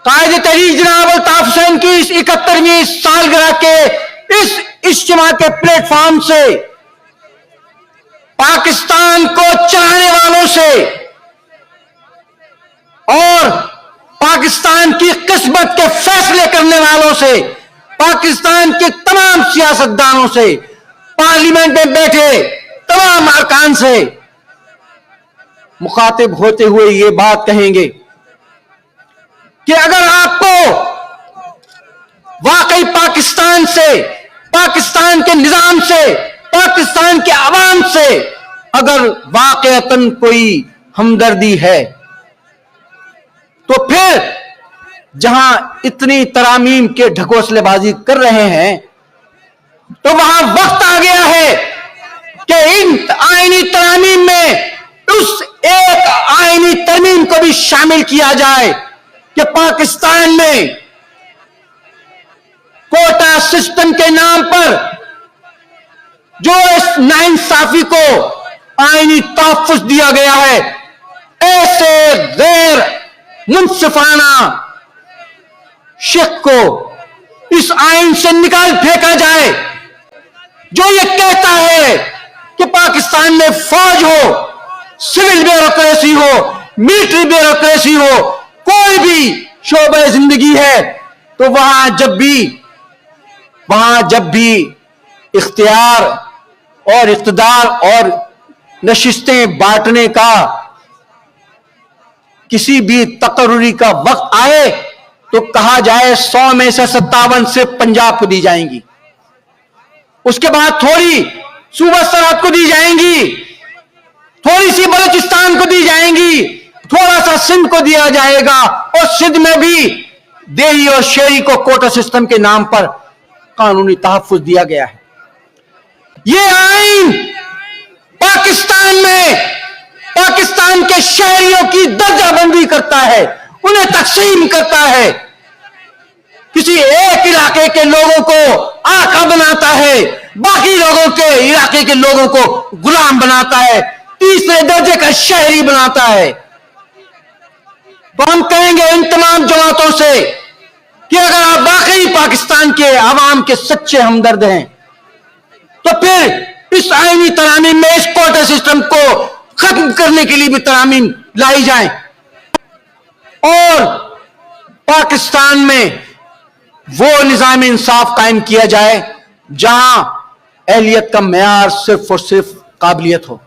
قائد تحریک جناب الطاف حسین کی اس 71ویں سالگرہ کے اس اجتماع کے پلیٹ فارم سے پاکستان کو چلانے والوں سے اور پاکستان کی قسمت کے فیصلے کرنے والوں سے، پاکستان کے تمام سیاستدانوں سے، پارلیمنٹ میں بیٹھے تمام ارکان سے مخاطب ہوتے ہوئے یہ بات کہیں گے کہ اگر آپ کو واقعی پاکستان سے، پاکستان کے نظام سے، پاکستان کے عوام سے اگر واقعتاً کوئی ہمدردی ہے تو پھر جہاں اتنی ترامیم کے ڈھکوسلے بازی کر رہے ہیں تو وہاں وقت آ گیا ہے کہ ان آئینی ترامیم میں اس ایک آئینی ترمیم کو بھی شامل کیا جائے کہ پاکستان میں کوٹا سسٹم کے نام پر جو اس ناانصافی کو آئینی تحفظ دیا گیا ہے، ایسے غیر منصفانہ شق کو اس آئین سے نکال پھینکا جائے جو یہ کہتا ہے کہ پاکستان میں فوج ہو، سول بیوروکریسی ہو، ملٹری بیوروکریسی ہو، کوئی بھی شعبہ زندگی ہے تو وہاں جب بھی اختیار اور اقتدار اور نشستیں بانٹنے کا کسی بھی تقرری کا وقت آئے تو کہا جائے 100 میں سے 57 صرف پنجاب کو دی جائیں گی، اس کے بعد تھوڑی صوبہ سرحد کو دی جائیں گی، تھوڑی سی بلوچستان کو دی جائیں گی، تھوڑا سا سندھ کو دیا جائے گا، اور سندھ میں بھی دیہی اور شہری کو کوٹا سسٹم کے نام پر قانونی تحفظ دیا گیا ہے۔ یہ آئین پاکستان میں پاکستان کے شہریوں کی درجہ بندی کرتا ہے، انہیں تقسیم کرتا ہے، کسی ایک علاقے کے لوگوں کو آقا بناتا ہے، باقی لوگوں کے علاقے کے لوگوں کو غلام بناتا ہے، تیسرے درجے کا شہری بناتا ہے۔ تو ہم کہیں گے ان تمام جماعتوں سے کہ اگر آپ واقعی پاکستان کے عوام کے سچے ہمدرد ہیں تو پھر اس آئینی ترامیم میں اس کوٹا سسٹم کو ختم کرنے کے لیے بھی ترامیم لائی جائیں اور پاکستان میں وہ نظام انصاف قائم کیا جائے جہاں اہلیت کا معیار صرف اور صرف قابلیت ہو۔